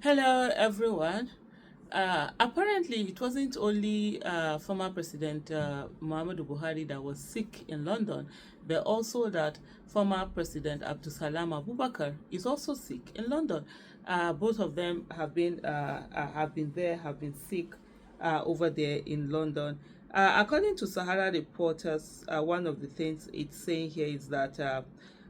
Hello, everyone. Apparently, it wasn't only former President Muhammadu Buhari that was sick in London, but also that former President Abdulsalam Abubakar is also sick in London. Both of them have been sick over there in London. According to Sahara Reporters, one of the things it's saying here is that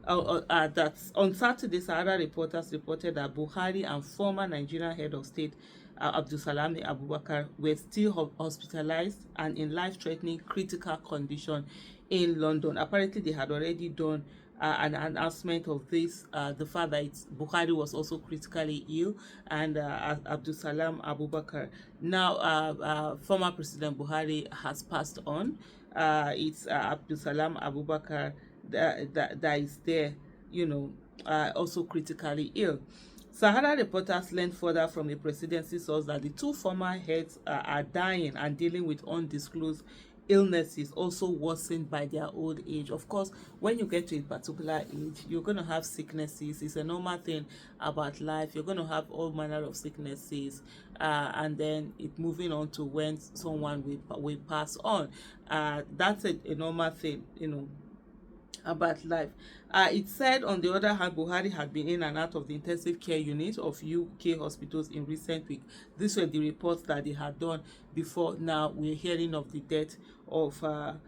on Saturday, Sahara Reporters reported that Buhari and former Nigerian head of state Abdulsalam Abubakar were still hospitalized and in life-threatening critical condition in London. Apparently, they had already done an announcement of this. The fact that Buhari was also critically ill, and Abdulsalam Abubakar. Now, former President Buhari has passed on. It's Abdulsalam Abubakar that is there, also critically ill. Sahara Reporters learned further from a presidency source that the two former heads are dying and dealing with undisclosed illnesses, also worsened by their old age. Of course, when you get to a particular age, you're going to have sicknesses. It's a normal thing about life. You're going to have all manner of sicknesses, and then it moving on to when someone will pass on. That's a normal thing, about life. It said, on the other hand, Buhari had been in and out of the intensive care unit of UK hospitals in recent weeks. These were the reports that they had done before. Now we're hearing of the death of former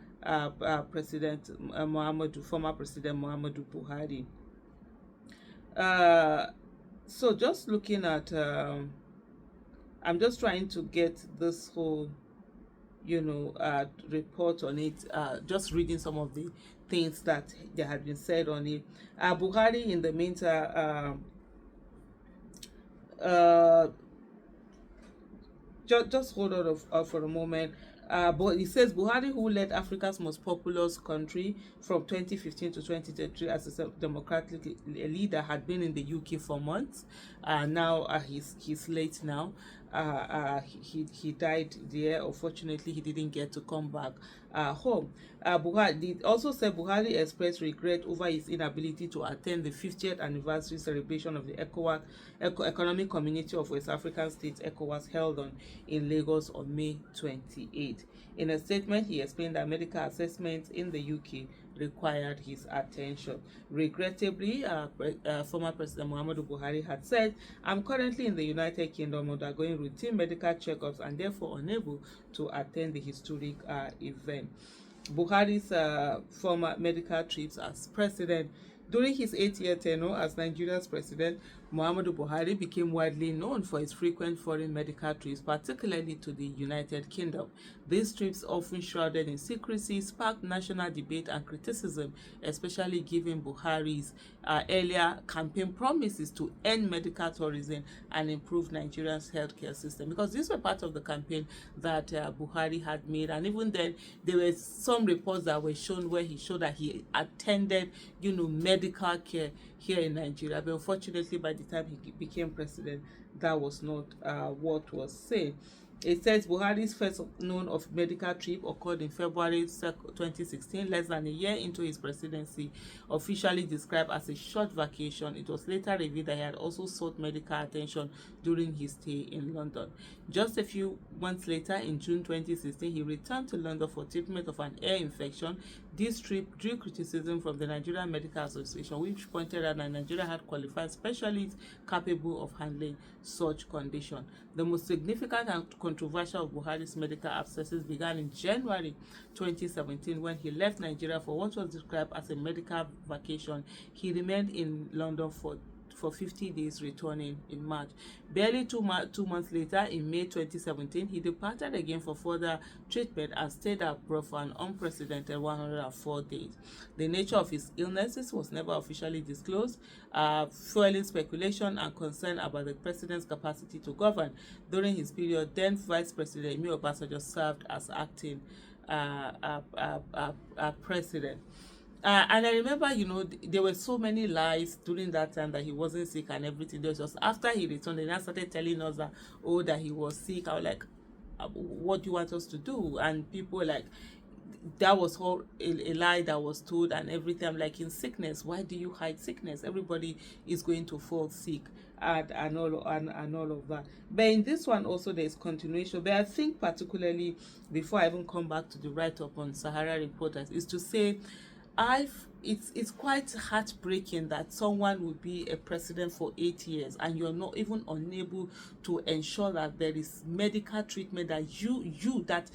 President Muhammadu Buhari. So just looking at, I'm just trying to get this whole report on it, just reading some of the things that they had been said on it. Buhari, in the meantime, just hold on for a moment. But it says Buhari, who led Africa's most populous country from 2015 to 2023 as a democratic leader, had been in the UK for months. Now he's late now. He died there. Unfortunately, he didn't get to come back home. Buhari also said Buhari expressed regret over his inability to attend the 50th anniversary celebration of the Economic Community of West African States (ECOWAS) held in Lagos on May 28. In a statement, he explained that medical assessments in the UK required his attention. Regrettably, former President Muhammadu Buhari had said, "I'm currently in the United Kingdom undergoing routine medical checkups and therefore unable to attend the historic event." Buhari's former medical trips as president. During his 8-year tenure as Nigeria's president, Muhammadu Buhari became widely known for his frequent foreign medical trips, particularly to the United Kingdom. These trips, often shrouded in secrecy, sparked national debate and criticism, especially given Buhari's earlier campaign promises to end medical tourism and improve Nigeria's healthcare system. Because these were part of the campaign that Buhari had made, and even then, there were some reports that were shown where he showed that he attended, medical care here in Nigeria. But unfortunately, by the time he became president, that was not what was said. It says Buhari's first known of medical trip occurred in February 2016, less than a year into his presidency. Officially described as a short vacation, it was later revealed that he had also sought medical attention during his stay in London. Just a few months later, in June 2016, he returned to London for treatment of an ear infection. This trip drew criticism from the Nigerian Medical Association, which pointed out that Nigeria had qualified specialists capable of handling such condition. The most significant and controversial of Buhari's medical abscesses began in January 2017 when he left Nigeria for what was described as a medical vacation. He remained in London for 50 days, returning in March. Barely 2 months later, in May 2017, he departed again for further treatment and stayed abroad for an unprecedented 104 days. The nature of his illnesses was never officially disclosed, fueling speculation and concern about the president's capacity to govern. During his period, then Vice President Emi Obasanjo served as acting president. And I remember, there were so many lies during that time that he wasn't sick and everything. There was just after he returned, they now started telling us that he was sick. I was like, what do you want us to do? And people were like, that was all a lie that was told and everything. I'm like, in sickness, why do you hide sickness? Everybody is going to fall sick and all of that. But in this one also there is continuation. But I think particularly, before I even come back to the write-up on Sahara Reporters, is to say it's quite heartbreaking that someone will be a president for 8 years and you're not even unable to ensure that there is medical treatment that you that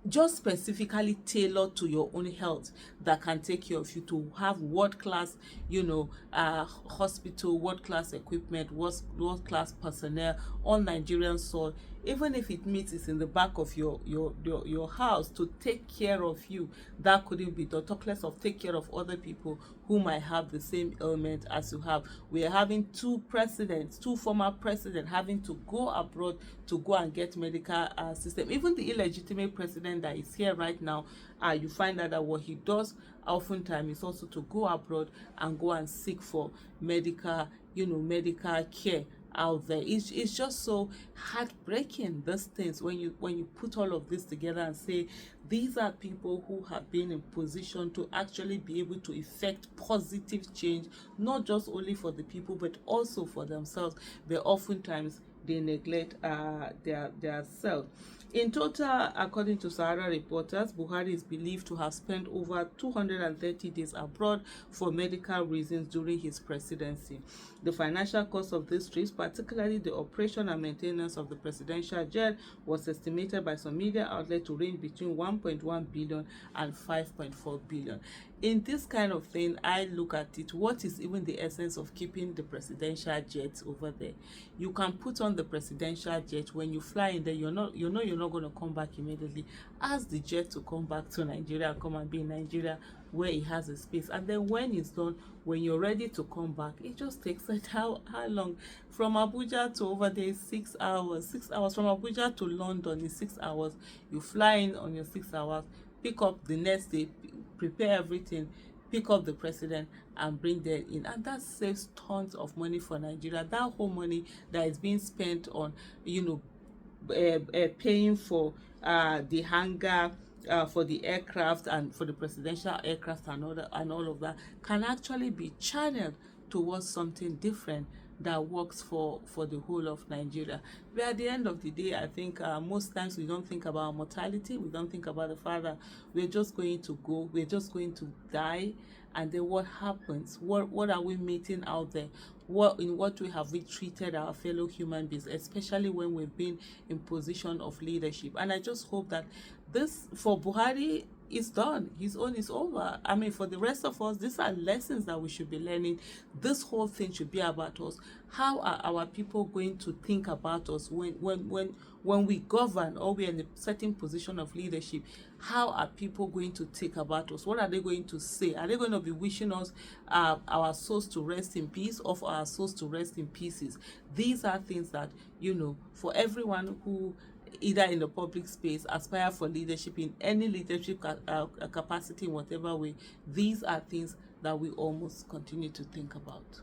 just specifically tailored to your own health, that can take care of you, to have world class, hospital, world class equipment, world class personnel on Nigerian soil, even if it means it's in the back of your house, to take care of you. That couldn't be done, talk less of take care of other people who might have the same ailment as you have. We are having two former presidents having to go abroad to go and get medical system. Even the illegitimate president that is here right now, you find out that what he does oftentimes is also to go abroad and go and seek for medical care out there. It's just so heartbreaking, these things, when you put all of this together and say these are people who have been in position to actually be able to effect positive change, not just only for the people but also for themselves, but oftentimes they neglect their self. In total, according to Sahara Reporters, Buhari is believed to have spent over 230 days abroad for medical reasons during his presidency. The financial cost of these trips, particularly the operation and maintenance of the presidential jet, was estimated by some media outlets to range between 1.1 billion and 5.4 billion. In this kind of thing, I look at it, what is even the essence of keeping the presidential jet over there? You can put on the presidential jet. When you fly in there, you're not going to come back immediately. Ask the jet to come back to Nigeria, come and be in Nigeria where it has a space, and then when it's done, when you're ready to come back, it just takes like how long? From Abuja to over there is 6 hours. 6 hours from Abuja to London is 6 hours. You fly in on your 6 hours, pick up the next day, prepare everything, pick up the president and bring them in, and that saves tons of money for Nigeria. That whole money that is being spent on paying for the hangar, for the aircraft and for the presidential aircraft and all of that, can actually be channeled towards something different that works for the whole of Nigeria. But at the end of the day, I think most times we don't think about mortality. We don't think about the fact that we're just going to go, we're just going to die, and then what happens? What are we meeting out there? In what way have we treated our fellow human beings, especially when we've been in position of leadership? And I just hope that this, for Buhari, is done. His own is over. I mean, for the rest of us, these are lessons that we should be learning. This whole thing should be about us. How are our people going to think about us when we govern, or we're in a certain position of leadership? How are people going to think about us? What are they going to say? Are they going to be wishing us our souls to rest in peace, or for our souls to rest in pieces? These are things that, for everyone who, either in the public space, aspire for leadership in any leadership capacity in whatever way, these are things that we almost continue to think about.